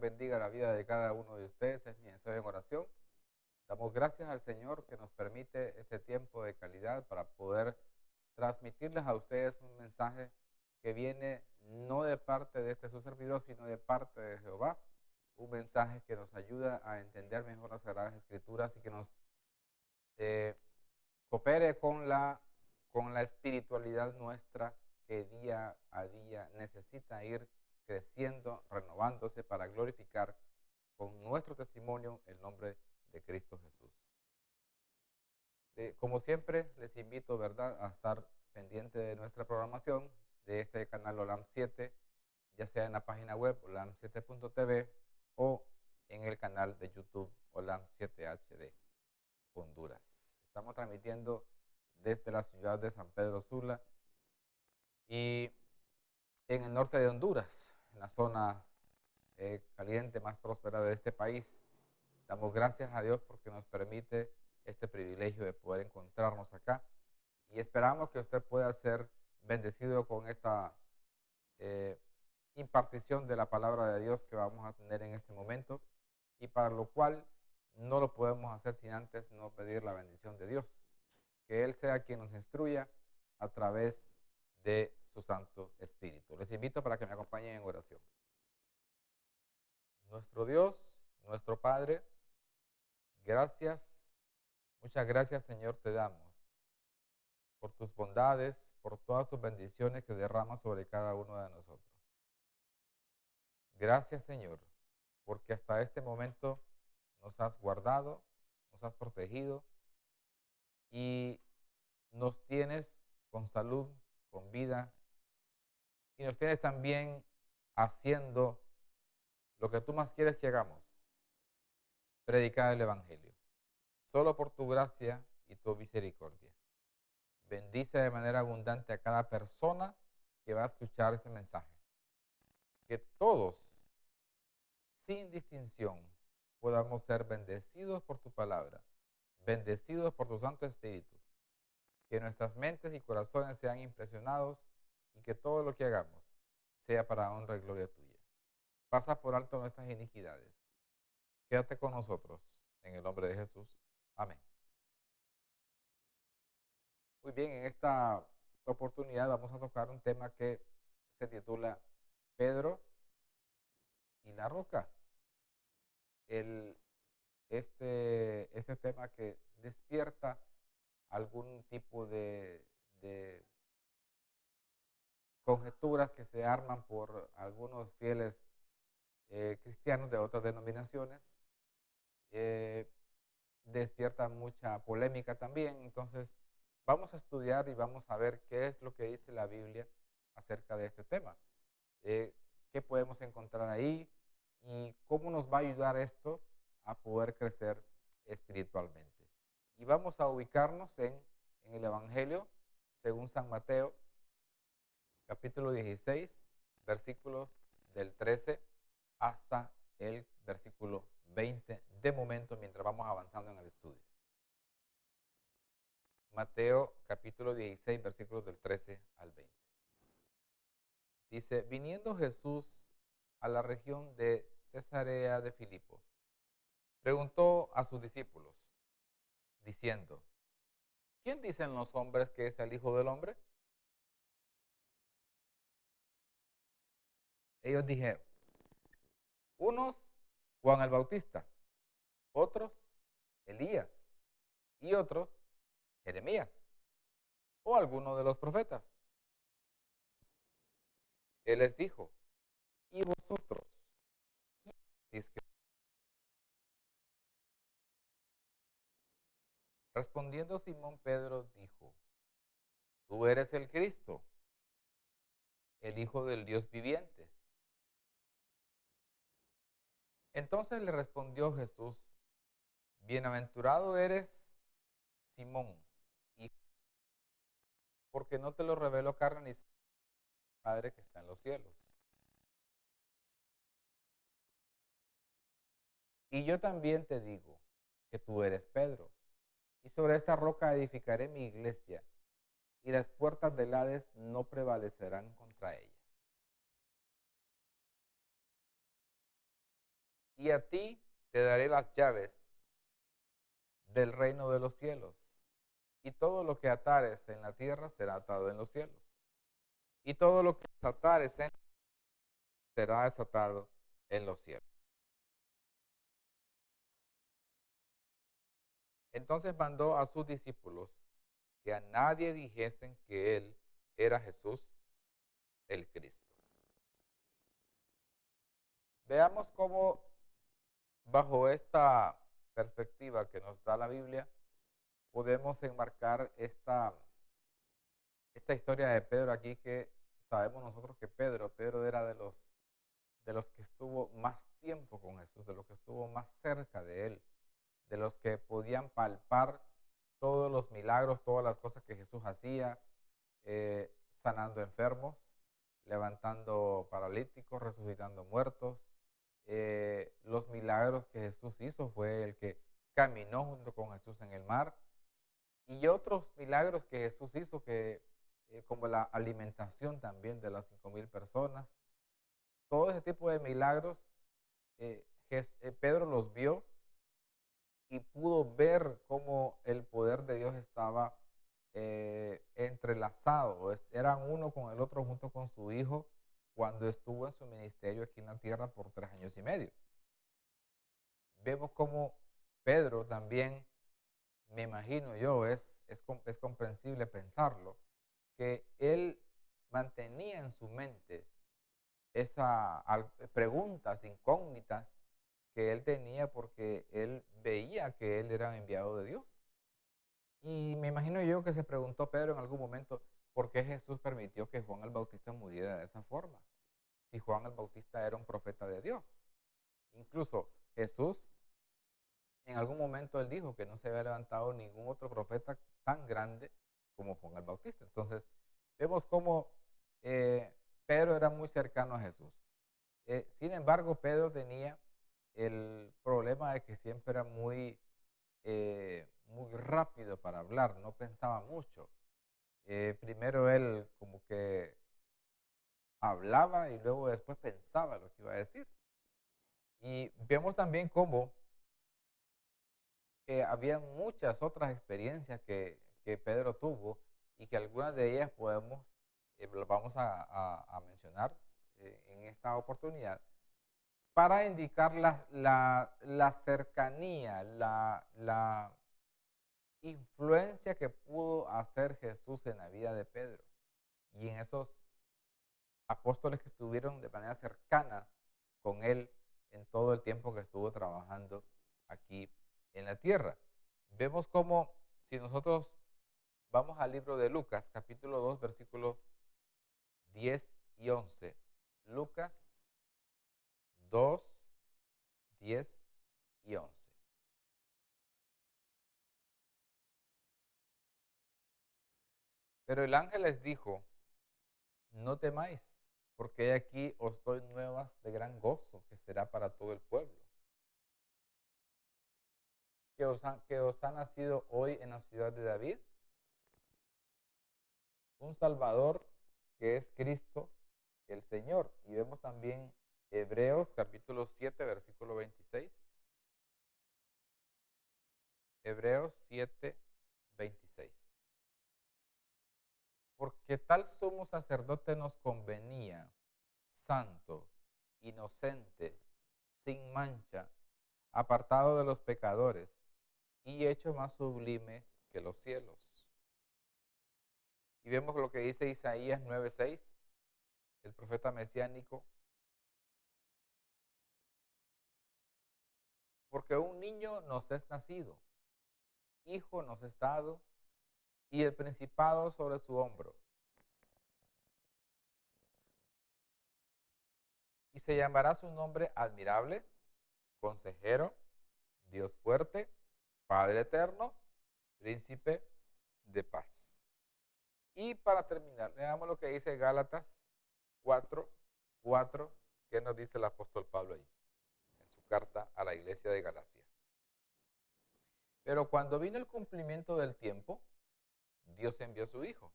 bendiga la vida de cada uno de ustedes. Es mi deseo en oración. Damos gracias al Señor que nos permite este tiempo de calidad para poder transmitirles a ustedes un mensaje que viene no de parte de este su servidor, sino de parte de Jehová. Un mensaje que nos ayuda a entender mejor las Sagradas Escrituras y que nos eh, coopere con la espiritualidad nuestra que día a día necesita ir creciendo, renovándose para glorificar con nuestro testimonio el nombre de Cristo Jesús. Como siempre, les invito, ¿verdad?, a estar pendiente de nuestra programación de este canal OLAM 7, ya sea en la página web olam7.tv o en el canal de YouTube OLAM 7 HD Honduras. Estamos transmitiendo desde la ciudad de San Pedro Sula y en el norte de Honduras, en la zona caliente más próspera de este país. Damos gracias a Dios porque nos permite este privilegio de poder encontrarnos acá y esperamos que usted pueda ser bendecido con esta eh, impartición de la palabra de Dios que vamos a tener en este momento, y para lo cual no lo podemos hacer sin antes no pedir la bendición de Dios, que Él sea quien nos instruya a través de su Santo Espíritu. Les invito para que me acompañen en oración. Nuestro Dios, nuestro Padre, gracias, muchas gracias, Señor, te damos por tus bondades, por todas tus bendiciones que derramas sobre cada uno de nosotros. Gracias, Señor, porque hasta este momento nos has guardado, nos has protegido y nos tienes con salud, con vida, y nos tienes también haciendo lo que tú más quieres que hagamos: predicar el Evangelio. Solo por tu gracia y tu misericordia. Bendice de manera abundante a cada persona que va a escuchar este mensaje. Que todos, sin distinción, podamos ser bendecidos por tu palabra, bendecidos por tu Santo Espíritu. Que nuestras mentes y corazones sean impresionados y que todo lo que hagamos sea para honra y gloria tuya. Pasa por alto nuestras iniquidades. Quédate con nosotros, en el nombre de Jesús. Amén. Muy bien, en esta oportunidad vamos a tocar un tema que se titula Pedro y la roca. El, este tema que despierta algún tipo de conjeturas que se arman por algunos fieles cristianos de otras denominaciones. eh, Despierta mucha polémica también. Entonces vamos a estudiar y vamos a ver qué es lo que dice la Biblia acerca de este tema, qué podemos encontrar ahí y cómo nos va a ayudar esto a poder crecer espiritualmente. Y vamos a ubicarnos en el Evangelio según San Mateo, capítulo 16, versículos del 13 hasta el versículo 20 de momento, mientras vamos avanzando en el estudio. Mateo capítulo 16, versículos del 13 al 20. Dice: viniendo Jesús a la región de Cesarea de Filipo, preguntó a sus discípulos, diciendo: ¿quién dicen los hombres que es el Hijo del Hombre? Ellos dijeron: unos, Juan el Bautista; otros, Elías; y otros, Jeremías, o alguno de los profetas. Él les dijo: ¿y vosotros quién decís que? Respondiendo Simón Pedro dijo: tú eres el Cristo, el Hijo del Dios viviente. Entonces le respondió Jesús: bienaventurado eres, Simón, hijo, porque no te lo reveló carne ni sangre, Padre que está en los cielos. Y yo también te digo que tú eres Pedro, y sobre esta roca edificaré mi iglesia, y las puertas del Hades no prevalecerán contra ella. y a ti te daré las llaves del reino de los cielos. Y todo lo que atares en la tierra será atado en los cielos. Y todo lo que desatares en será desatado en los cielos. Entonces mandó a sus discípulos que a nadie dijesen que él era Jesús el Cristo. Veamos cómo bajo esta perspectiva que nos da la Biblia podemos enmarcar esta historia de Pedro aquí, que sabemos nosotros que Pedro era de los que estuvo más tiempo con Jesús, de los que estuvo más cerca de él, de los que podían palpar todos los milagros, todas las cosas que Jesús hacía, sanando enfermos, levantando paralíticos, resucitando muertos. Los milagros que Jesús hizo, fue el que caminó junto con Jesús en el mar, y otros milagros que Jesús hizo, como la alimentación también de las 5,000 personas. Todo ese tipo de milagros, Pedro los vio y pudo ver cómo el poder de Dios estaba entrelazado, eran uno con el otro junto con su hijo cuando estuvo en su ministerio aquí en la tierra por 3 años y medio. Vemos cómo Pedro también, me imagino yo, es comprensible pensarlo, que él mantenía en su mente esas preguntas incógnitas que él tenía, porque él veía que él era enviado de Dios. Y me imagino yo que se preguntó Pedro en algún momento, ¿por qué Jesús permitió que Juan el Bautista muriera de esa forma? Si Juan el Bautista era un profeta de Dios. Incluso Jesús, en algún momento él dijo que no se había levantado ningún otro profeta tan grande como Juan el Bautista. Entonces, vemos cómo Pedro era muy cercano a Jesús. Sin embargo, Pedro tenía el problema de que siempre era muy rápido para hablar, no pensaba mucho. Primero él como que hablaba y luego después pensaba lo que iba a decir. Y vemos también cómo había muchas otras experiencias que Pedro tuvo, y que algunas de ellas las vamos a mencionar en esta oportunidad, para indicar la cercanía, la influencia que pudo hacer Jesús en la vida de Pedro y en esos apóstoles que estuvieron de manera cercana con él en todo el tiempo que estuvo trabajando aquí en la tierra. Vemos cómo, si nosotros vamos al libro de Lucas, capítulo 2, versículos 10 y 11. Lucas 2, 10 y 11. Pero el ángel les dijo: no temáis, porque he aquí os doy nuevas de gran gozo, que será para todo el pueblo. Que os ha nacido hoy en la ciudad de David un Salvador, que es Cristo el Señor. Y vemos también Hebreos capítulo 7, versículo 26. Hebreos 7, 26. Porque tal sumo sacerdote nos convenía, santo, inocente, sin mancha, apartado de los pecadores y hecho más sublime que los cielos. Y vemos lo que dice Isaías 9:6, el profeta mesiánico: porque un niño nos es nacido, hijo nos es dado, y el principado sobre su hombro. Y se llamará su nombre admirable, consejero, Dios fuerte, Padre eterno, príncipe de paz. Y para terminar, veamos lo que dice Gálatas 4:4, que nos dice el apóstol Pablo ahí, en su carta a la iglesia de Galacia. Pero cuando vino el cumplimiento del tiempo, Dios envió a su Hijo,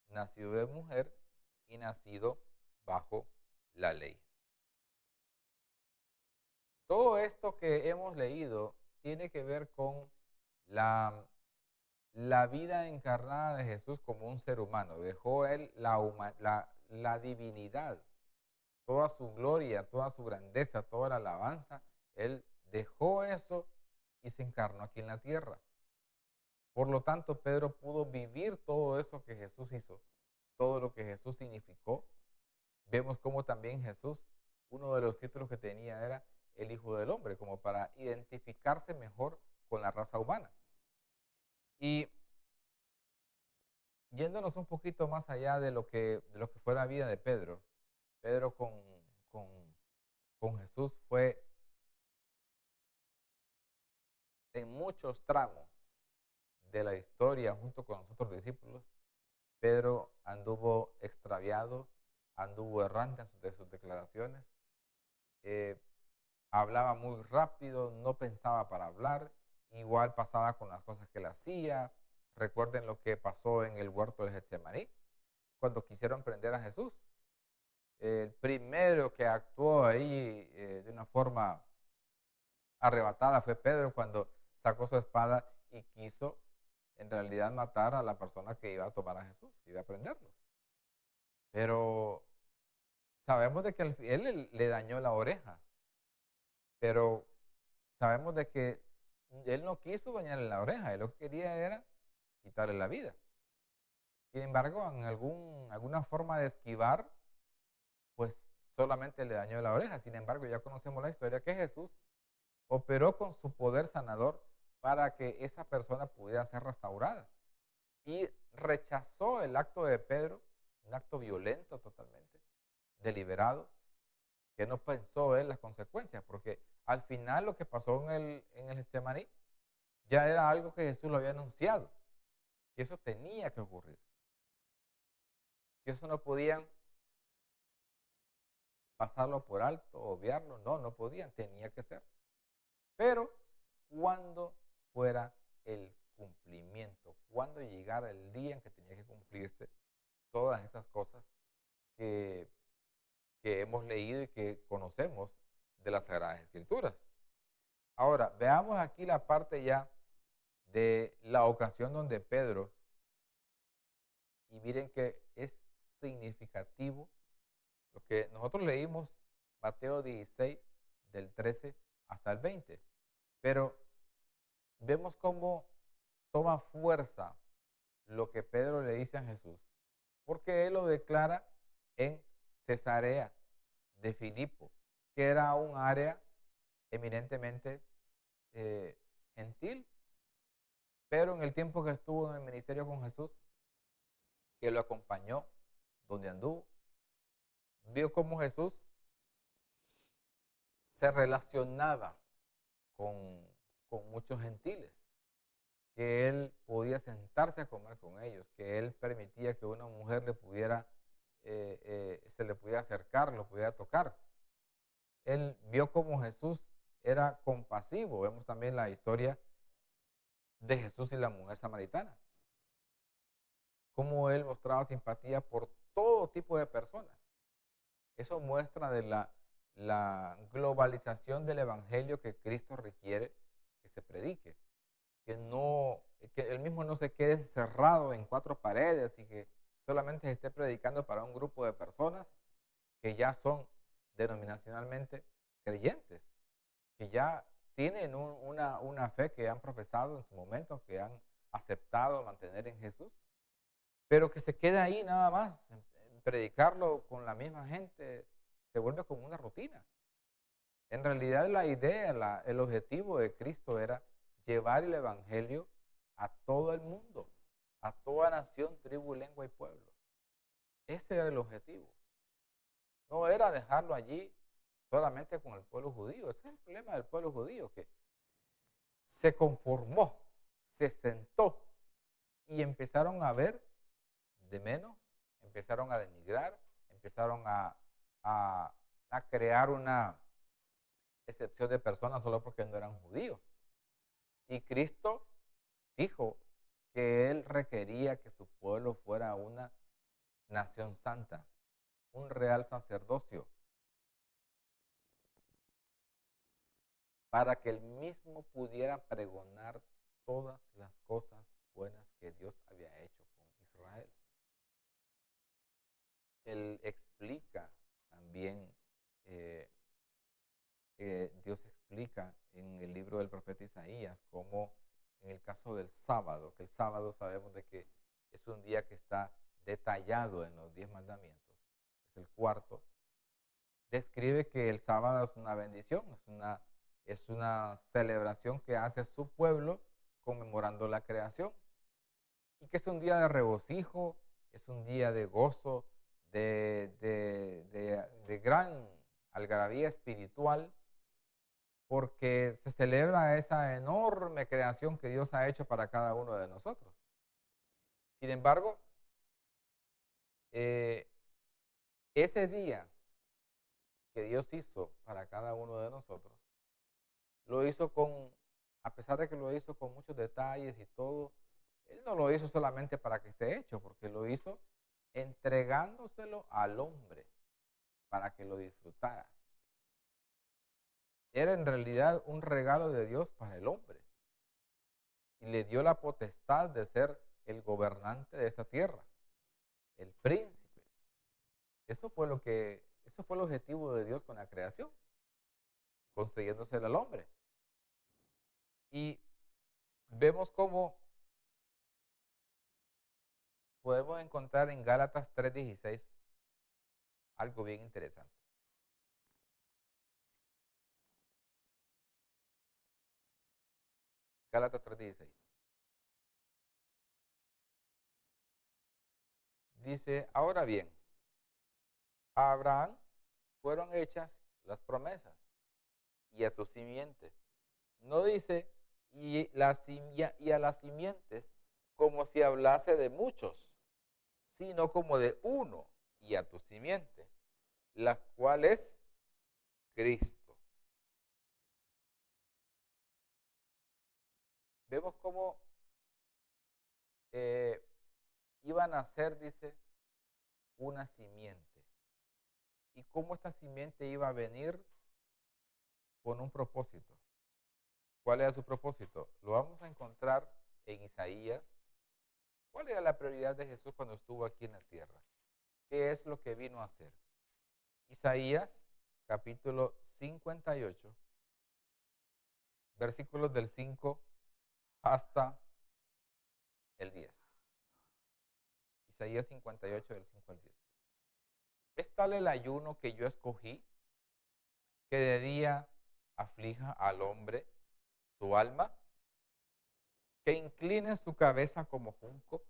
nacido de mujer y nacido bajo la ley. Todo esto que hemos leído tiene que ver con la, la vida encarnada de Jesús como un ser humano. Dejó él la divinidad, toda su gloria, toda su grandeza, toda la alabanza. Él dejó eso y se encarnó aquí en la tierra. Por lo tanto, Pedro pudo vivir todo eso que Jesús hizo, todo lo que Jesús significó. Vemos cómo también Jesús, uno de los títulos que tenía era el Hijo del Hombre, como para identificarse mejor con la raza humana. Y yéndonos un poquito más allá de lo que fue la vida de Pedro, Pedro con, con Jesús fue en muchos tramos de la historia junto con los otros discípulos. Pedro anduvo extraviado, anduvo errante de sus declaraciones, eh, hablaba muy rápido, no pensaba para hablar, igual pasaba con las cosas que él hacía. Recuerden lo que pasó en el huerto de Getsemaní, cuando quisieron prender a Jesús. El primero que actuó ahí de una forma arrebatada fue Pedro cuando sacó su espada y quiso en realidad matar a la persona que iba a tomar a Jesús, que iba a prenderlo. Pero sabemos de que él le dañó la oreja, pero sabemos de que él no quiso dañarle la oreja, él lo que quería era quitarle la vida. Sin embargo, en alguna forma de esquivar, pues solamente le dañó la oreja. Sin embargo, ya conocemos la historia que Jesús operó con su poder sanador para que esa persona pudiera ser restaurada. Y rechazó el acto de Pedro, un acto violento totalmente, deliberado, que no pensó en las consecuencias, porque al final lo que pasó en el Getsemaní ya era algo que Jesús lo había anunciado, que eso tenía que ocurrir, que eso no podían pasarlo por alto, obviarlo, no podían, tenía que ser. Pero cuando fuera el cumplimiento, cuando llegara el día en que tenía que cumplirse todas esas cosas que, que hemos leído y que conocemos de las Sagradas Escrituras. Ahora, veamos aquí la parte ya de la ocasión donde Pedro, y miren que es significativo lo que nosotros leímos, Mateo 16, del 13 hasta el 20, pero vemos cómo toma fuerza lo que Pedro le dice a Jesús, porque él lo declara en Cesarea de Filipo, que era un área eminentemente gentil, pero en el tiempo que estuvo en el ministerio con Jesús, que lo acompañó donde anduvo, vio cómo Jesús se relacionaba con, con muchos gentiles, que él podía sentarse a comer con ellos, que él permitía que una mujer le pudiera, se le pudiera acercar, lo pudiera tocar. Él vio cómo Jesús era compasivo. Vemos también la historia de Jesús y la mujer samaritana, cómo él mostraba simpatía por todo tipo de personas. Eso muestra de la globalización del evangelio que Cristo requiere que se predique, que no, que él mismo no se quede encerrado en cuatro paredes y que solamente se esté predicando para un grupo de personas que ya son denominacionalmente creyentes, que ya tienen una fe que han profesado en su momento, que han aceptado mantener en Jesús, pero que se queda ahí nada más, en predicarlo con la misma gente, se vuelve como una rutina. En realidad la idea, el objetivo de Cristo era llevar el Evangelio a todo el mundo, a toda nación, tribu, lengua y pueblo. Ese era el objetivo. No era dejarlo allí solamente con el pueblo judío. Ese es el problema del pueblo judío, que se conformó, se sentó y empezaron a ver de menos, empezaron a denigrar, empezaron a crear una excepción de personas solo porque no eran judíos. Y Cristo dijo que él requería que su pueblo fuera una nación santa, un real sacerdocio. para que él mismo pudiera pregonar todas las cosas buenas que Dios había hecho con Israel. Él explica también, eh, Dios explica en el libro del profeta Isaías cómo en el caso del sábado, que el sábado sabemos de que es un día que está detallado en los 10 mandamientos, es el cuarto, describe que el sábado es una bendición, es una celebración que hace su pueblo conmemorando la creación y que es un día de regocijo, es un día de gozo, de gran algarabía espiritual, porque se celebra esa enorme creación que Dios ha hecho para cada uno de nosotros. Sin embargo, ese día que Dios hizo para cada uno de nosotros, lo hizo a pesar de que lo hizo con muchos detalles y todo, Él no lo hizo solamente para que esté hecho, porque lo hizo entregándoselo al hombre para que lo disfrutara. Era en realidad un regalo de Dios para el hombre y le dio la potestad de ser el gobernante de esta tierra, el príncipe. Eso fue el objetivo de Dios con la creación, concediéndoselo al hombre. Y vemos cómo podemos encontrar en Gálatas 3:16 algo bien interesante. Gálatas 3:16. Dice, ahora bien, a Abraham fueron hechas las promesas y a su simiente. No dice y a las simientes como si hablase de muchos, sino como de uno y a tu simiente, la cual es Cristo. Vemos cómo iban a ser, dice, una simiente. Y cómo esta simiente iba a venir con un propósito. ¿Cuál era su propósito? Lo vamos a encontrar en Isaías. ¿Cuál era la prioridad de Jesús cuando estuvo aquí en la tierra? ¿Qué es lo que vino a hacer? Isaías, capítulo 58, versículos del 5 hasta el 10. Isaías 58, del 5 al 10. Es tal el ayuno que yo escogí, que de día aflija al hombre su alma, que incline su cabeza como junco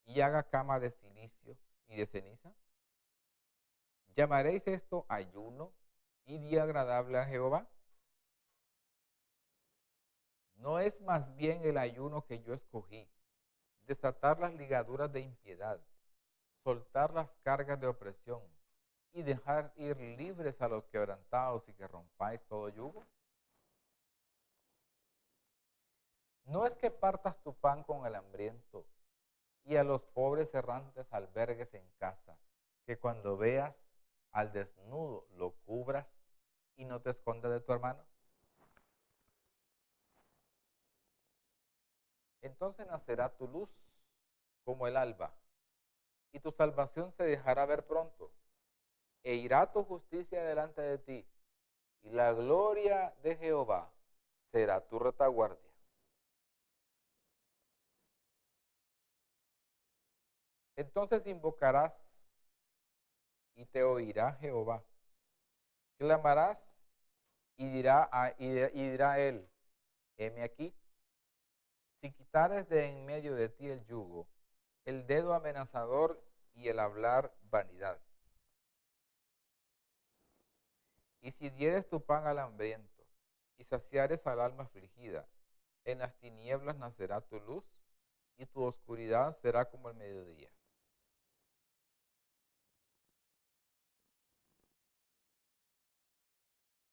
y haga cama de silicio y de ceniza. ¿Llamaréis esto ayuno y día agradable a Jehová? ¿No es más bien el ayuno que yo escogí, desatar las ligaduras de impiedad, soltar las cargas de opresión y dejar ir libres a los quebrantados y que rompáis todo yugo? ¿No es que partas tu pan con el hambriento y a los pobres errantes albergues en casa, que cuando veas al desnudo lo cubras y no te escondas de tu hermano? Entonces nacerá tu luz como el alba, y tu salvación se dejará ver pronto, e irá tu justicia delante de ti, y la gloria de Jehová será tu retaguardia. Entonces invocarás y te oirá Jehová. Clamarás y dirá él, heme aquí. Si quitares de en medio de ti el yugo, el dedo amenazador y el hablar vanidad. Y si dieres tu pan al hambriento y saciares al alma afligida, en las tinieblas nacerá tu luz y tu oscuridad será como el mediodía.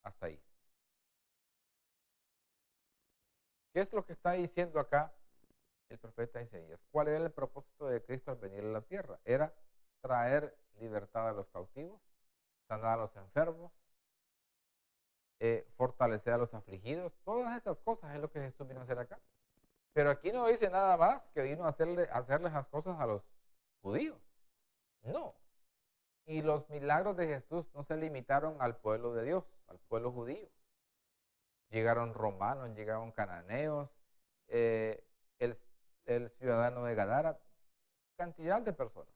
Hasta ahí. ¿Qué es lo que está diciendo acá el profeta Isaías? ¿Cuál era el propósito de Cristo al venir a la tierra? Era traer libertad a los cautivos, sanar a los enfermos, fortalecer a los afligidos. Todas esas cosas es lo que Jesús vino a hacer acá. Pero aquí no dice nada más que vino a hacerle las cosas a los judíos. No. Y los milagros de Jesús no se limitaron al pueblo de Dios, al pueblo judío. Llegaron romanos, llegaron cananeos, eh, el, el ciudadano de Gadara, cantidad de personas.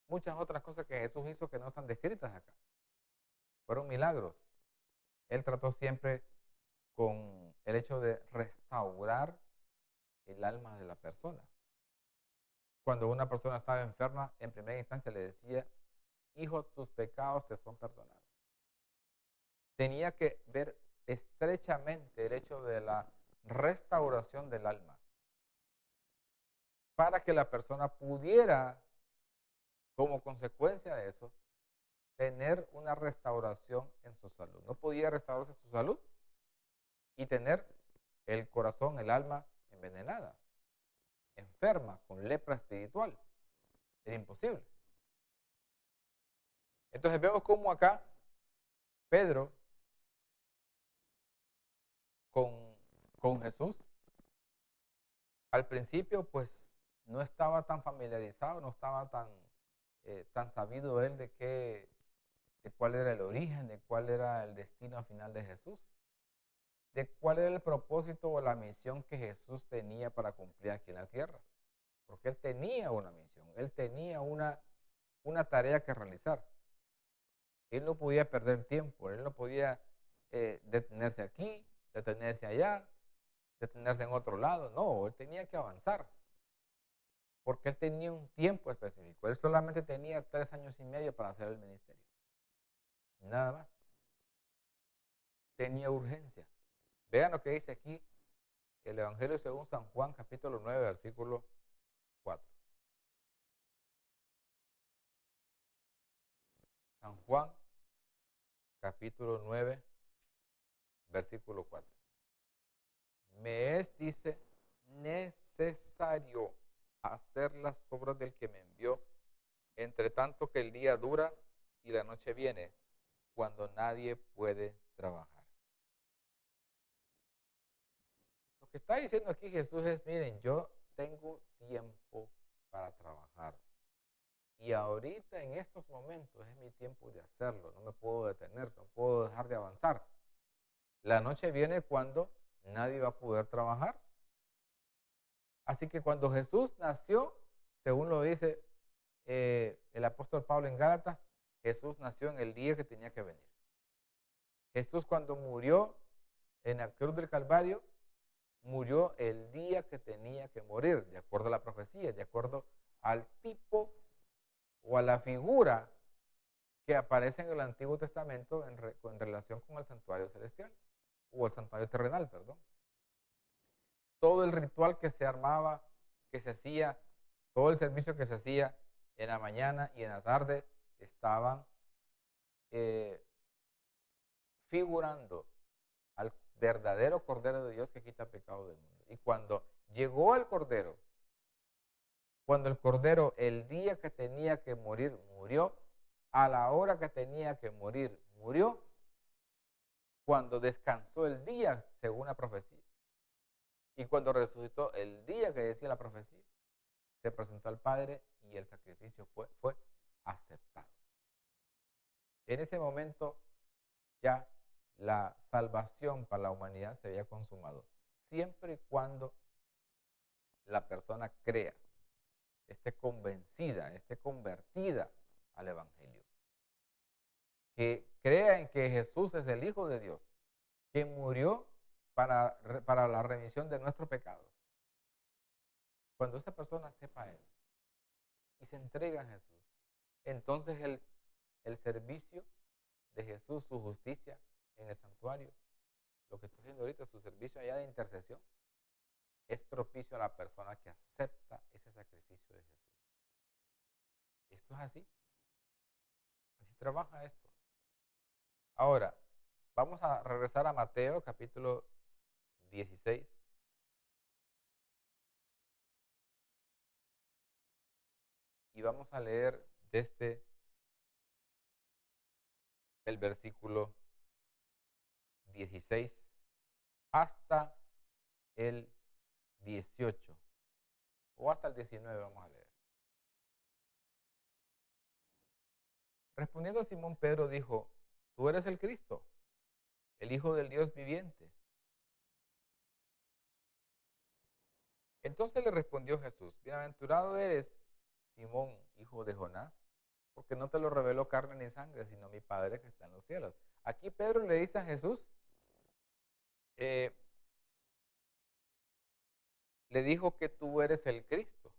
Muchas otras cosas que Jesús hizo que no están descritas acá. Fueron milagros. Él trató siempre con el hecho de restaurar el alma de la persona. Cuando una persona estaba enferma, en primera instancia le decía, hijo, tus pecados te son perdonados. Tenía que ver estrechamente el hecho de la restauración del alma para que la persona pudiera, como consecuencia de eso, tener una restauración en su salud. No podía restaurarse su salud y tener el corazón, el alma envenenada, enferma, con lepra espiritual. Era imposible. Entonces vemos cómo acá Pedro con Jesús, al principio pues no estaba tan familiarizado, no estaba tan sabido él de cuál era el origen, de cuál era el destino final de Jesús, de cuál era el propósito o la misión que Jesús tenía para cumplir aquí en la tierra. Porque él tenía una misión, él tenía una tarea que realizar. Él no podía perder tiempo, él no podía detenerse aquí, detenerse allá, detenerse en otro lado. No, él tenía que avanzar, porque él tenía un tiempo específico. Él solamente tenía 3 años y medio para hacer el ministerio. Nada más. Tenía urgencia. Vean lo que dice aquí el Evangelio según San Juan, capítulo 9, versículo 4. San Juan, capítulo 9, versículo 4. Me es, dice, necesario hacer las obras del que me envió, entre tanto que el día dura y la noche viene, cuando nadie puede trabajar. Lo que está diciendo aquí Jesús es, miren, yo tengo tiempo para trabajar. Y ahorita en estos momentos es mi tiempo de hacerlo. No me puedo detener, no puedo dejar de avanzar. La noche viene cuando nadie va a poder trabajar. Así que cuando Jesús nació, según lo dice el apóstol Pablo en Gálatas, Jesús nació en el día que tenía que venir. Jesús cuando murió en la cruz del Calvario, murió el día que tenía que morir, de acuerdo a la profecía, de acuerdo al tipo o a la figura que aparece en el Antiguo Testamento en relación con el santuario celestial, o el santuario terrenal, perdón. Todo el ritual que se armaba, que se hacía, todo el servicio que se hacía en la mañana y en la tarde, estaban figurando al verdadero Cordero de Dios que quita el pecado del mundo. Y cuando llegó el Cordero, cuando el Cordero el día que tenía que morir, murió, a la hora que tenía que morir, murió, cuando descansó el día, según la profecía, y cuando resucitó el día que decía la profecía, se presentó al Padre y el sacrificio fue aceptado. En ese momento ya la salvación para la humanidad se había consumado, siempre y cuando la persona crea, esté convencida, esté convertida al Evangelio, que crea en que Jesús es el Hijo de Dios, que murió para la remisión de nuestros pecados. Cuando esta persona sepa eso y se entrega a Jesús, entonces el servicio de Jesús, su justicia en el santuario, lo que está haciendo ahorita, su servicio allá de intercesión, es propicio a la persona que acepta ese sacrificio de Jesús. Esto es así. Así trabaja esto. Ahora, vamos a regresar a Mateo capítulo 16. Y vamos a leer desde el versículo 16 hasta el 18, o hasta el 19 vamos a leer. Respondiendo Simón Pedro dijo, tú eres el Cristo, el Hijo del Dios viviente. Entonces le respondió Jesús, bienaventurado eres, Simón, hijo de Jonás, porque no te lo reveló carne ni sangre, sino mi Padre que está en los cielos. Aquí Pedro le dice a Jesús, le dijo que tú eres el Cristo,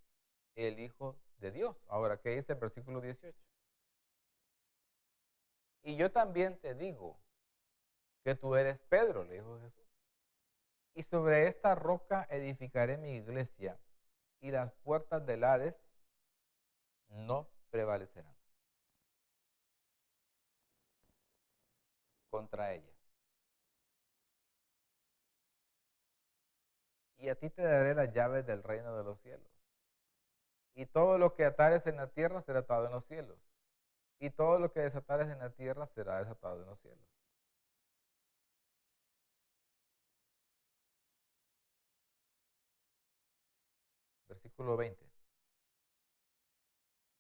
el Hijo de Dios. Ahora, ¿qué dice el versículo 18? Y yo también te digo que tú eres Pedro, le dijo Jesús. Y sobre esta roca edificaré mi iglesia, y las puertas del Hades no prevalecerán contra ella. Y a ti te daré las llaves del reino de los cielos. Y todo lo que atares en la tierra será atado en los cielos. Y todo lo que desatares en la tierra será desatado en los cielos. Versículo 20.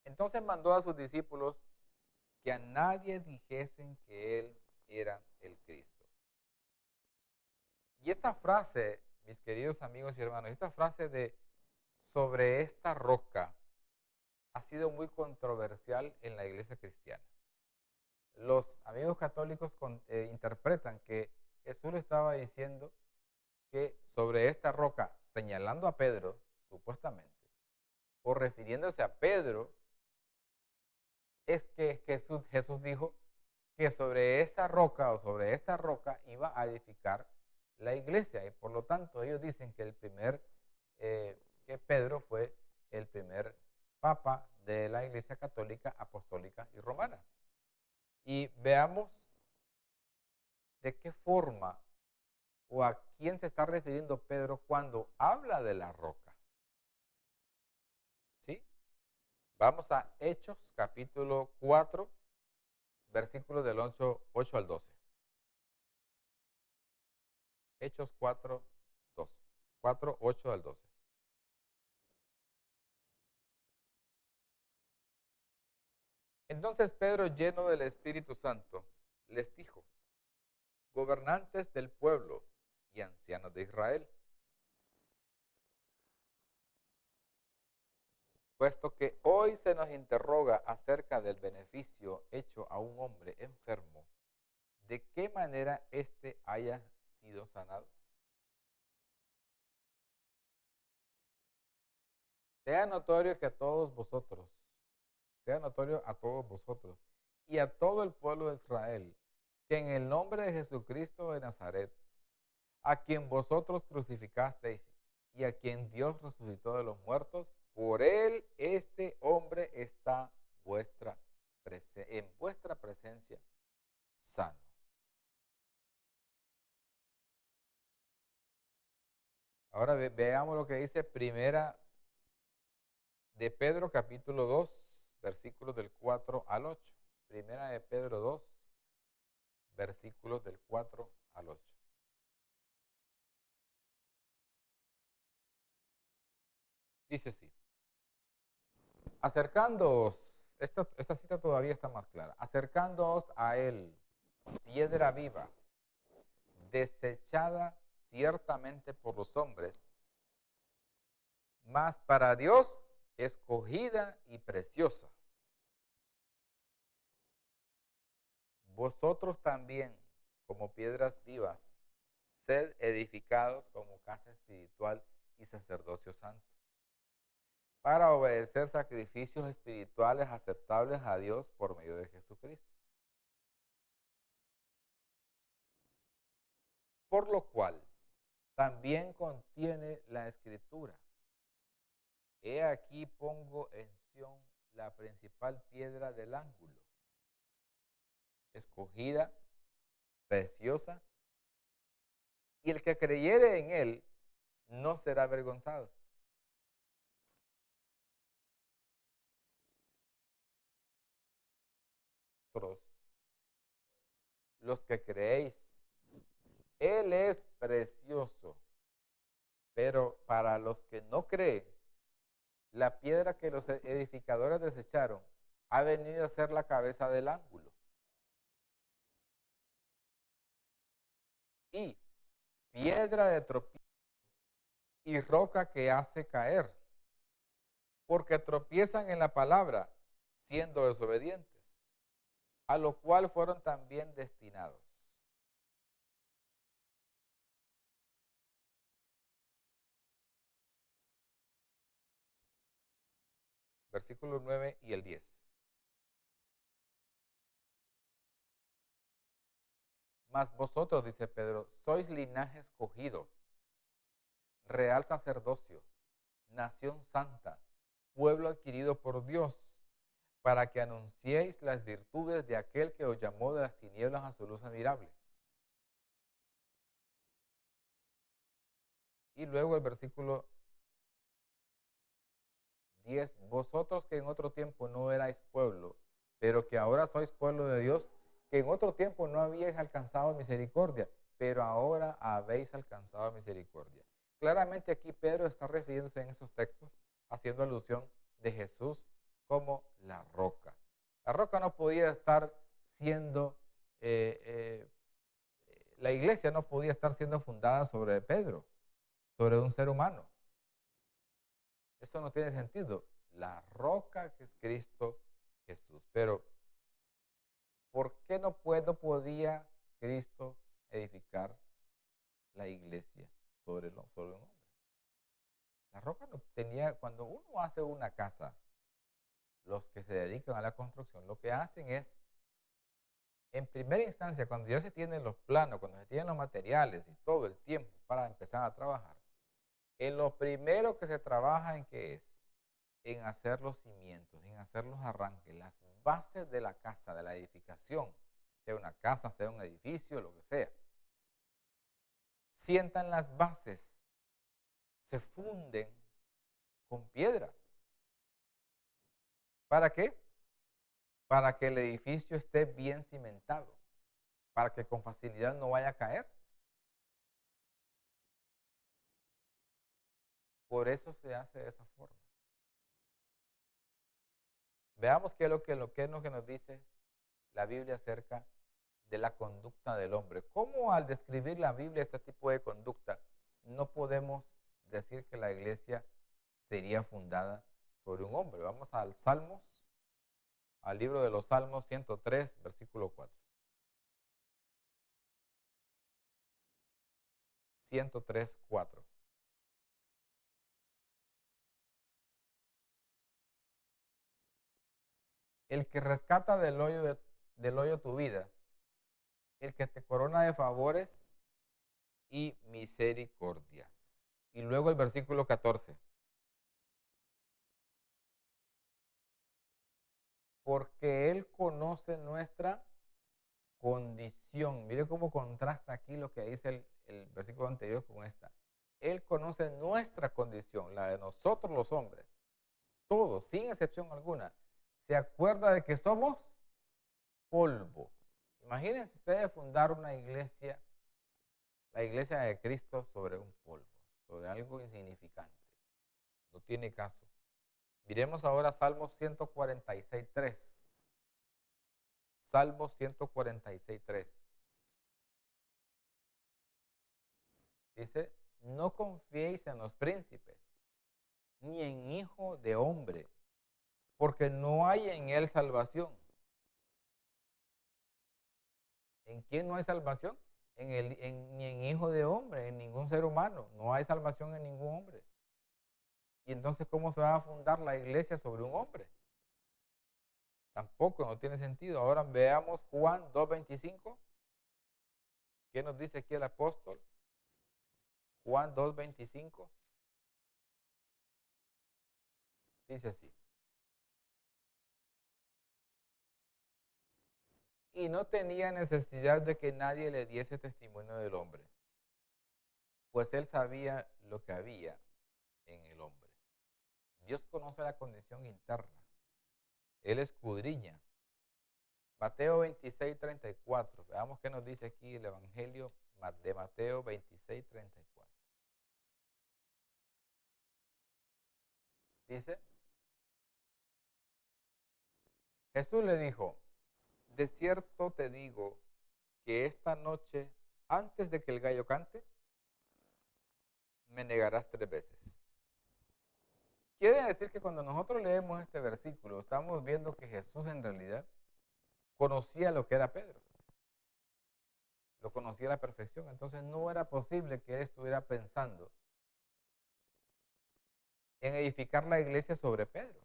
Entonces mandó a sus discípulos que a nadie dijesen que él era el Cristo. Y esta frase, mis queridos amigos y hermanos, esta frase de sobre esta roca ha sido muy controversial en la iglesia cristiana. Los amigos católicos interpretan que Jesús le estaba diciendo que sobre esta roca, señalando a Pedro, supuestamente, o refiriéndose a Pedro, es que Jesús dijo que sobre esa roca o sobre esta roca iba a edificar la iglesia. Y por lo tanto ellos dicen que que Pedro fue el primer papa de la iglesia católica, apostólica y romana. Y veamos de qué forma o a quién se está refiriendo Pedro cuando habla de la roca. ¿Sí? Vamos a Hechos capítulo 4, versículos del 8 al 12. Hechos 4, 12. 4, 8 al 12. Entonces Pedro, lleno del Espíritu Santo, les dijo, gobernantes del pueblo y ancianos de Israel, puesto que hoy se nos interroga acerca del beneficio hecho a un hombre enfermo, ¿de qué manera éste haya sido sanado? Sea notorio que a todos vosotros, sea notorio a todos vosotros y a todo el pueblo de Israel, que en el nombre de Jesucristo de Nazaret, a quien vosotros crucificasteis y a quien Dios resucitó de los muertos, por él este hombre está en vuestra presencia sano. Ahora veamos lo que dice primera de Pedro capítulo 2, versículos del 4 al 8. Primera de Pedro 2, versículos del 4 al 8. Dice así, acercándoos, esta cita todavía está más clara, acercándoos a él, piedra viva, desechada ciertamente por los hombres, mas para Dios escogida y preciosa. Vosotros también, como piedras vivas, sed edificados como casa espiritual y sacerdocio santo, para obedecer sacrificios espirituales aceptables a Dios por medio de Jesucristo. Por lo cual, también contiene la Escritura. He aquí pongo en Sión la principal piedra del ángulo, escogida, preciosa, y el que creyere en él no será avergonzado. Los que creéis Él es precioso, pero para los que no creen, la piedra que los edificadores desecharon ha venido a ser la cabeza del ángulo. Y piedra de tropiezo y roca que hace caer, porque tropiezan en la palabra, siendo desobedientes, a lo cual fueron también destinados. Versículos 9 y el 10. Mas vosotros, dice Pedro, sois linaje escogido, real sacerdocio, nación santa, pueblo adquirido por Dios, para que anunciéis las virtudes de aquel que os llamó de las tinieblas a su luz admirable. Y luego el versículo 10, vosotros que en otro tiempo no erais pueblo, pero que ahora sois pueblo de Dios, que en otro tiempo no habíais alcanzado misericordia, pero ahora habéis alcanzado misericordia. Claramente aquí Pedro está refiriéndose en esos textos, haciendo alusión de Jesús como la roca. La roca no podía estar siendo, la iglesia no podía estar siendo fundada sobre Pedro, sobre un ser humano. Eso no tiene sentido. La roca que es Cristo Jesús. Pero, ¿por qué no podía Cristo edificar la iglesia sobre un hombre? La roca no tenía, cuando uno hace una casa, los que se dedican a la construcción, lo que hacen es, en primera instancia, cuando ya se tienen los planos, cuando se tienen los materiales y todo el tiempo para empezar a trabajar, en lo primero que se trabaja en qué es, en hacer los cimientos, en hacer los arranques, las bases de la casa, de la edificación, sea una casa, sea un edificio, lo que sea. Sientan las bases, se funden con piedra. ¿Para qué? Para que el edificio esté bien cimentado, para que con facilidad no vaya a caer. Por eso se hace de esa forma. Veamos qué es lo que nos dice la Biblia acerca de la conducta del hombre. ¿Cómo al describir la Biblia este tipo de conducta no podemos decir que la iglesia sería fundada sobre un hombre? Vamos al Salmos, al libro de los Salmos 103, versículo 4. 103, 4. El que rescata del hoyo tu vida, el que te corona de favores y misericordias. Y luego el versículo 14. Porque Él conoce nuestra condición. Mire cómo contrasta aquí lo que dice el versículo anterior con esta. Él conoce nuestra condición, la de nosotros los hombres, todos, sin excepción alguna. Se acuerda de que somos polvo. Imagínense ustedes fundar una iglesia, la iglesia de Cristo, sobre un polvo, sobre algo insignificante. No tiene caso. Miremos ahora Salmos 146.3. Salmo 146.3. Dice, no confiéis en los príncipes, ni en hijo de hombre, porque no hay en él salvación. ¿En quién no hay salvación? Ni en hijo de hombre, en ningún ser humano. No hay salvación en ningún hombre. Y entonces, ¿cómo se va a fundar la iglesia sobre un hombre? Tampoco, no tiene sentido. Ahora veamos Juan 2.25. ¿Qué nos dice aquí el apóstol? Juan 2.25. Dice así. Y no tenía necesidad de que nadie le diese testimonio del hombre, pues él sabía lo que había en el hombre. Dios conoce la condición interna. Él escudriña. Mateo 26.34. Veamos qué nos dice aquí el Evangelio de Mateo 26:34. Dice, Jesús le dijo, de cierto te digo que esta noche, antes de que el gallo cante, me negarás 3 veces. Quiere decir que cuando nosotros leemos este versículo, estamos viendo que Jesús en realidad conocía lo que era Pedro. Lo conocía a la perfección. Entonces no era posible que él estuviera pensando en edificar la iglesia sobre Pedro.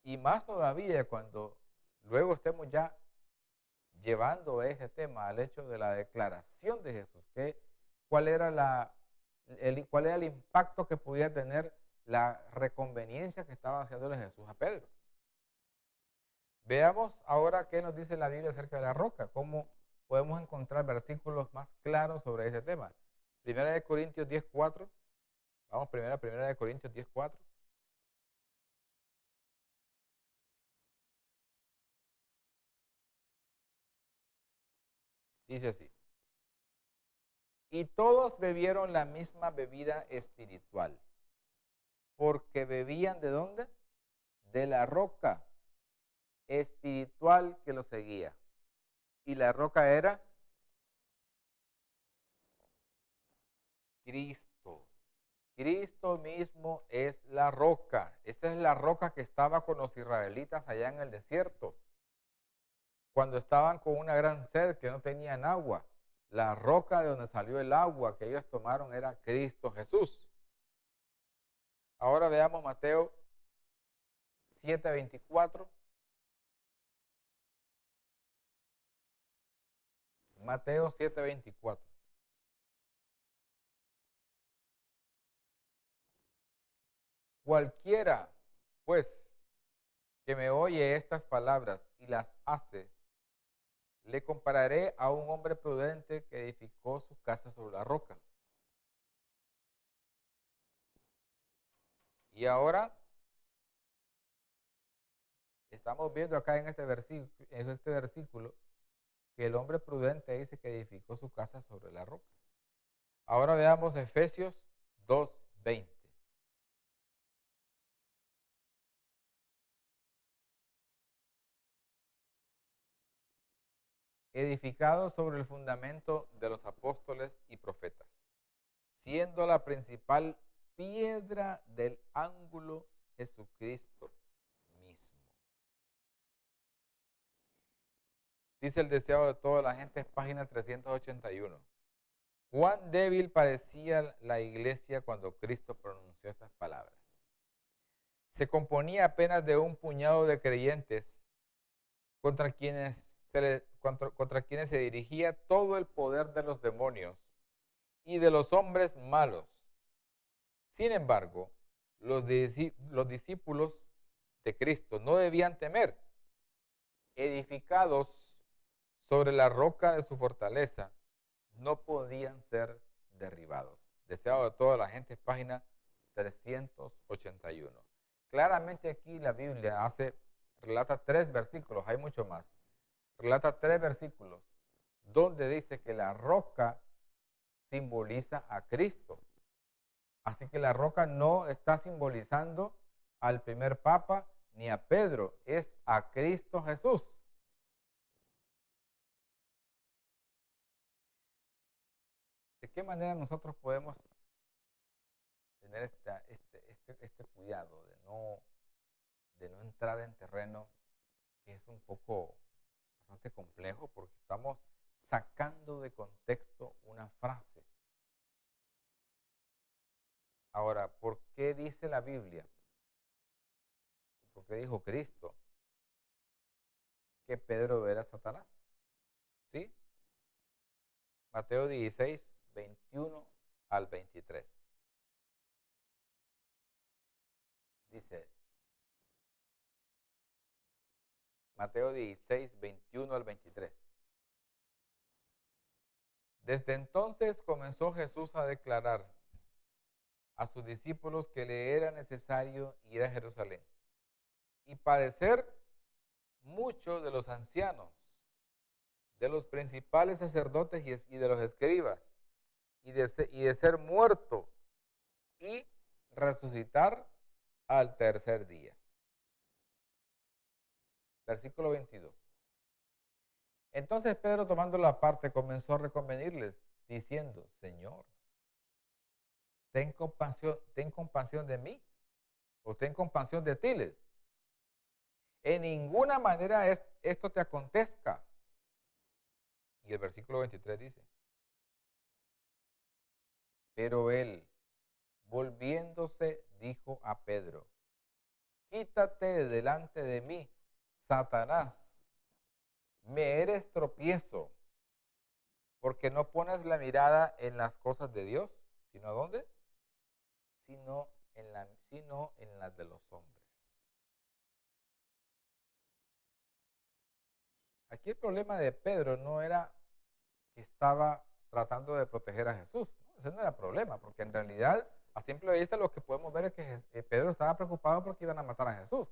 Y más todavía cuando luego estemos ya llevando ese tema al hecho de la declaración de Jesús, cuál era el impacto que podía tener la reconveniencia que estaba haciéndole Jesús a Pedro. Veamos ahora qué nos dice la Biblia acerca de la roca, cómo podemos encontrar versículos más claros sobre ese tema. Primera de Corintios 10:4. Vamos primera de Corintios 10:4. Dice así. Y todos bebieron la misma bebida espiritual, porque bebían ¿de dónde? De la roca espiritual que los seguía. Y la roca era Cristo. Cristo mismo es la roca. Esta es la roca que estaba con los israelitas allá en el desierto, cuando estaban con una gran sed que no tenían agua. La roca de donde salió el agua que ellos tomaron era Cristo Jesús. Ahora veamos Mateo 7:24. Mateo 7:24. Cualquiera, pues, que me oye estas palabras y las hace, le compararé a un hombre prudente que edificó su casa sobre la roca. Y ahora estamos viendo acá en este versículo que el hombre prudente dice que edificó su casa sobre la roca. Ahora veamos Efesios 2:20. Edificado sobre el fundamento de los apóstoles y profetas, siendo la principal piedra del ángulo Jesucristo mismo. Dice el deseado de toda la gente, es página 381. Cuán débil parecía la iglesia cuando Cristo pronunció estas palabras. Se componía apenas de un puñado de creyentes contra quienes se dirigía todo el poder de los demonios y de los hombres malos. Sin embargo, los discípulos de Cristo no debían temer. Edificados sobre la roca de su fortaleza, no podían ser derribados. Deseado de toda la gente, página 381. Claramente aquí la Biblia relata 3 versículos, hay mucho más. Relata 3 versículos donde dice que la roca simboliza a Cristo. Así que la roca no está simbolizando al primer papa ni a Pedro, es a Cristo Jesús. ¿De qué manera nosotros podemos tener este cuidado de no entrar en terreno que es un poco bastante complejo, porque estamos sacando de contexto una frase? Ahora, ¿por qué dice la Biblia? ¿Por qué dijo Cristo que Pedro era Satanás? ¿Sí? Mateo 16, 21 al 23. Dice, Mateo 16, 21 al 23. Desde entonces comenzó Jesús a declarar a sus discípulos que le era necesario ir a Jerusalén y padecer mucho de los ancianos, de los principales sacerdotes y de los escribas, y de ser muerto y resucitar al tercer día. Versículo 22. Entonces Pedro, tomando la parte, comenzó a reconvenirles, diciendo: Señor, ten compasión de mí, o ten compasión de ti. En ninguna manera esto te acontezca. Y el versículo 23 dice: pero él, volviéndose, dijo a Pedro: quítate de delante de mí, Satanás, me eres tropiezo, porque no pones la mirada en las cosas de Dios, sino ¿dónde? Sino en las de los hombres. Aquí el problema de Pedro no era que estaba tratando de proteger a Jesús, ¿no? Ese no era el problema, porque en realidad, a simple vista, lo que podemos ver es que Pedro estaba preocupado porque iban a matar a Jesús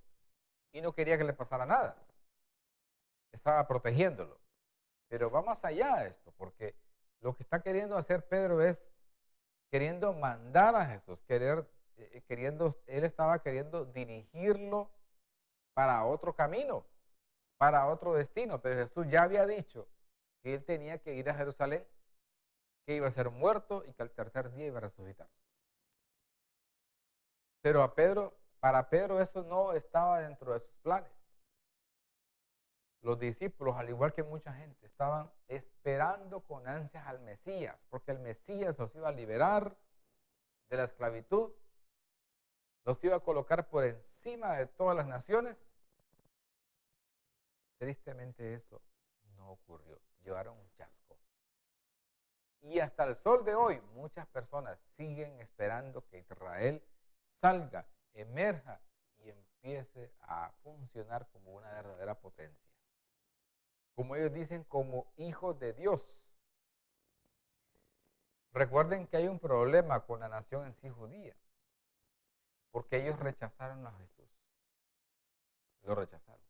y no quería que le pasara nada. Estaba protegiéndolo. Pero va más allá de esto, porque lo que está queriendo hacer Pedro es queriendo mandar a Jesús, él estaba queriendo dirigirlo para otro camino, para otro destino, pero Jesús ya había dicho que él tenía que ir a Jerusalén, que iba a ser muerto y que al tercer día iba a resucitar. Pero para Pedro eso no estaba dentro de sus planes. Los discípulos, al igual que mucha gente, estaban esperando con ansias al Mesías, porque el Mesías los iba a liberar de la esclavitud, los iba a colocar por encima de todas las naciones. Tristemente eso no ocurrió, llevaron un chasco. Y hasta el sol de hoy muchas personas siguen esperando que Israel salga, emerja y empiece a funcionar como una verdadera potencia. Como ellos dicen, como hijos de Dios. Recuerden que hay un problema con la nación en sí judía, porque ellos rechazaron a Jesús. Lo rechazaron.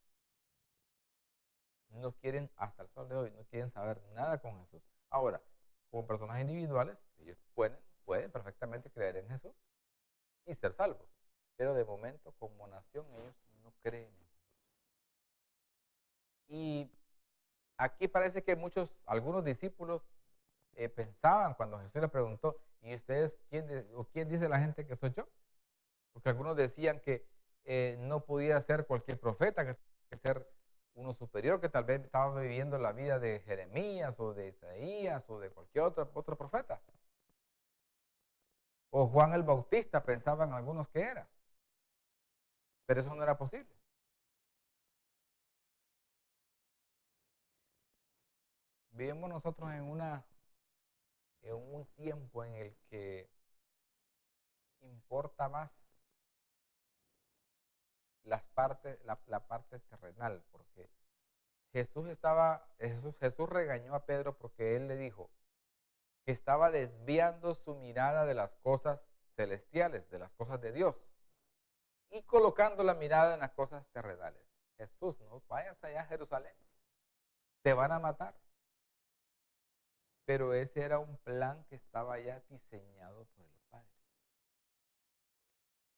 No quieren, hasta el sol de hoy, no quieren saber nada con Jesús. Ahora, como personas individuales, ellos pueden perfectamente creer en Jesús y ser salvos. Pero de momento, como nación, ellos no creen en Jesús. Y aquí parece que algunos discípulos pensaban cuando Jesús les preguntó: ¿y ustedes quién dice la gente que soy yo? Porque algunos decían que no podía ser cualquier profeta, que tenía que ser uno superior, que tal vez estaba viviendo la vida de Jeremías o de Isaías o de cualquier otro profeta. O Juan el Bautista pensaban algunos que era. Pero eso no era posible. Vivimos nosotros en un tiempo en el que importa más la parte terrenal, porque Jesús regañó a Pedro porque él le dijo que estaba desviando su mirada de las cosas celestiales, de las cosas de Dios, y colocando la mirada en las cosas terrenales. Jesús, no vayas allá a Jerusalén, te van a matar. Pero ese era un plan que estaba ya diseñado por el Padre,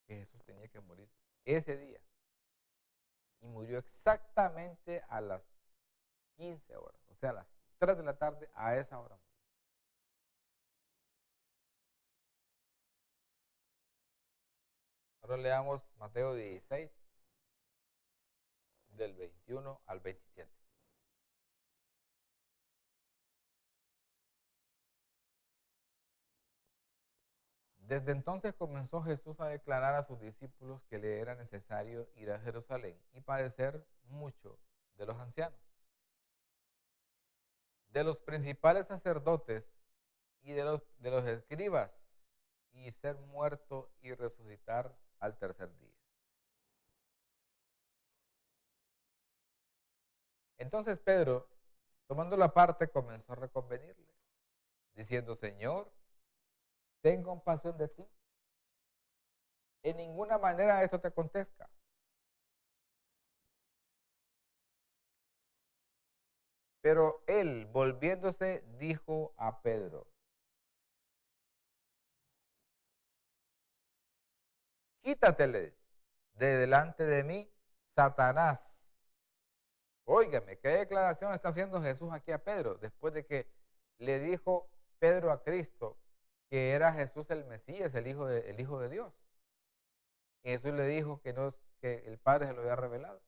que Jesús tenía que morir ese día. Y murió exactamente a las 15 horas, o sea, a las 3 de la tarde, a esa hora. Ahora leamos Mateo 16, del 21 al 27. Desde entonces comenzó Jesús a declarar a sus discípulos que le era necesario ir a Jerusalén y padecer mucho de los ancianos, de los principales sacerdotes y de los escribas, y ser muerto y resucitar al tercer día. Entonces Pedro, tomando la parte, comenzó a reconvenirle, diciendo: Señor, ten compasión de ti. En ninguna manera esto te acontezca. Pero él, volviéndose, dijo a Pedro: quítateles de delante de mí, Satanás. Óigame, ¿qué declaración está haciendo Jesús aquí a Pedro? Después de que le dijo Pedro a Cristo que era Jesús el Mesías, el Hijo de Dios. Y Jesús le dijo que el Padre se lo había revelado.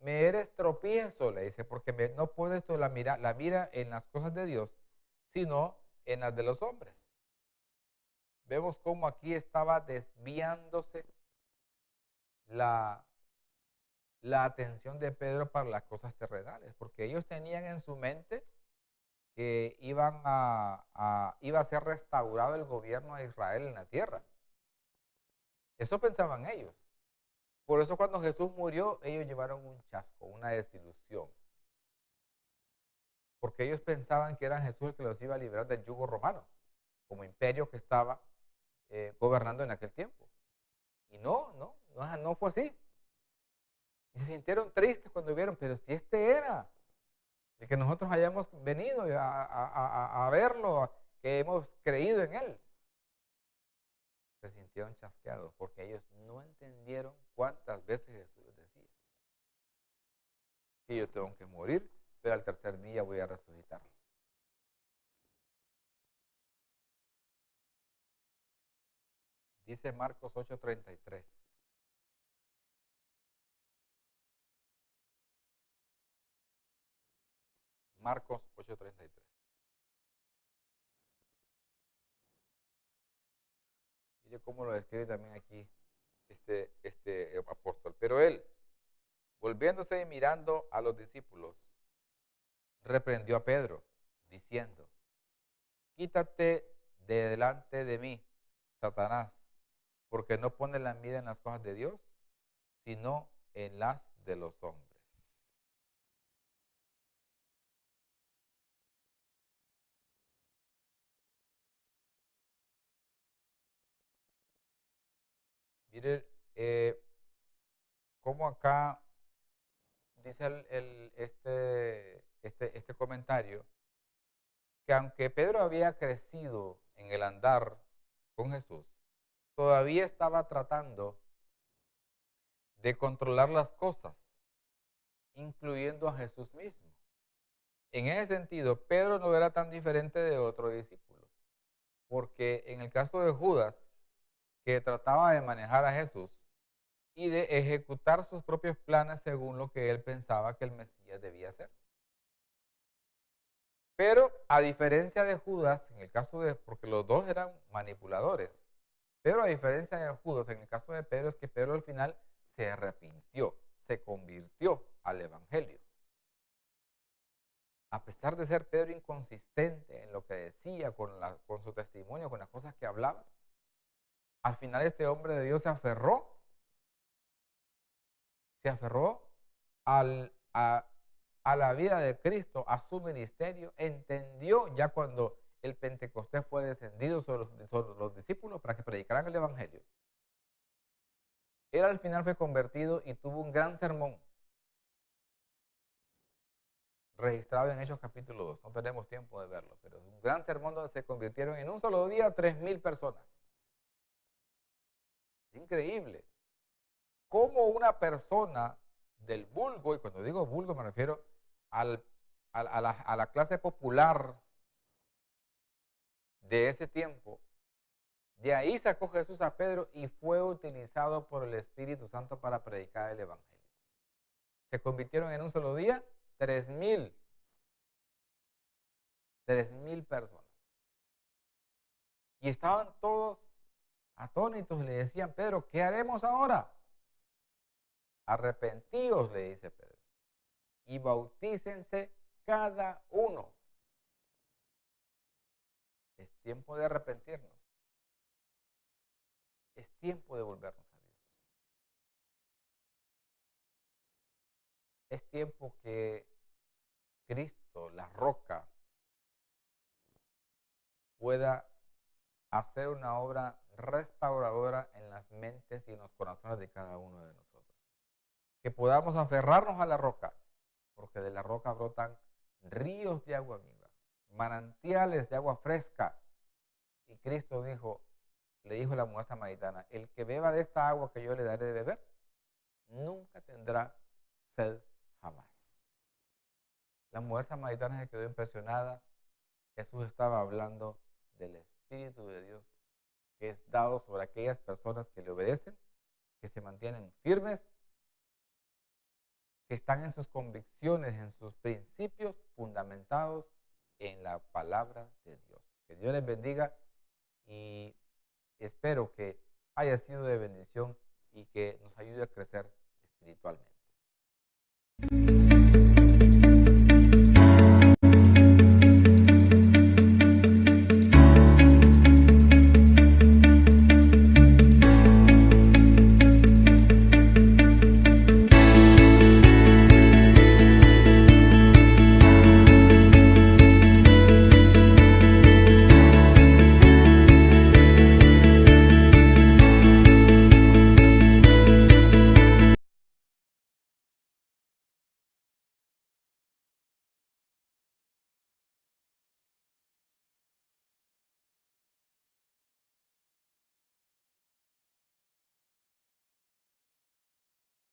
Me eres tropiezo, le dice, porque no puedes tú la mira en las cosas de Dios, sino en las de los hombres. Vemos cómo aquí estaba desviándose la atención de Pedro para las cosas terrenales, porque ellos tenían en su mente que iba a ser restaurado el gobierno de Israel en la tierra. Eso pensaban ellos. Por eso cuando Jesús murió, ellos llevaron un chasco, una desilusión. Porque ellos pensaban que era Jesús el que los iba a liberar del yugo romano, como imperio que estaba gobernando en aquel tiempo. Y no fue así. Y se sintieron tristes cuando vieron, pero si este era el que nosotros hayamos venido a verlo, que hemos creído en él. Se sintieron chasqueados porque ellos no entendieron cuántas veces Jesús les decía que yo tengo que morir, pero al tercer día voy a resucitar. Dice Marcos 8:33. Marcos 8:33. Mire cómo lo describe también aquí este apóstol. Pero él, volviéndose y mirando a los discípulos, reprendió a Pedro, diciendo: quítate de delante de mí, Satanás, porque no pones la mira en las cosas de Dios, sino en las de los hombres. Mire, cómo acá dice este comentario, que aunque Pedro había crecido en el andar con Jesús, todavía estaba tratando de controlar las cosas, incluyendo a Jesús mismo. En ese sentido, Pedro no era tan diferente de otro discípulo, porque en el caso de Judas, que trataba de manejar a Jesús y de ejecutar sus propios planes según lo que él pensaba que el Mesías debía hacer. Pero a diferencia de Judas, en el caso porque los dos eran manipuladores, pero a diferencia de Judas, en el caso de Pedro, es que Pedro al final se arrepintió, se convirtió al Evangelio. A pesar de ser Pedro inconsistente en lo que decía, con su testimonio, con las cosas que hablaba, al final este hombre de Dios se aferró a la vida de Cristo, a su ministerio, entendió ya cuando el Pentecostés fue descendido sobre los discípulos para que predicaran el Evangelio. Él al final fue convertido y tuvo un gran sermón registrado en Hechos capítulo 2. No tenemos tiempo de verlo, pero es un gran sermón donde se convirtieron en un solo día 3,000 personas. Es increíble cómo una persona del vulgo, y cuando digo vulgo me refiero a la clase popular de ese tiempo, de ahí sacó Jesús a Pedro y fue utilizado por el Espíritu Santo para predicar el Evangelio. Se convirtieron en un solo día 3,000 personas. Y estaban todos atónitos y le decían: Pedro, ¿qué haremos ahora? Arrepentíos, le dice Pedro, y bautícense cada uno. Es tiempo de arrepentirnos. Es tiempo de volvernos a Dios. Es tiempo que Cristo, la roca, pueda hacer una obra restauradora en las mentes y en los corazones de cada uno de nosotros. Que podamos aferrarnos a la roca, porque de la roca brotan ríos de agua viva, manantiales de agua fresca. Y Cristo dijo, le dijo a la mujer samaritana, el que beba de esta agua que yo le daré de beber, nunca tendrá sed jamás. La mujer samaritana se quedó impresionada. Jesús estaba hablando del Espíritu de Dios que es dado sobre aquellas personas que le obedecen, que se mantienen firmes, que están en sus convicciones, en sus principios fundamentados en la palabra de Dios. Que Dios les bendiga y espero que haya sido de bendición y que nos ayude a crecer espiritualmente.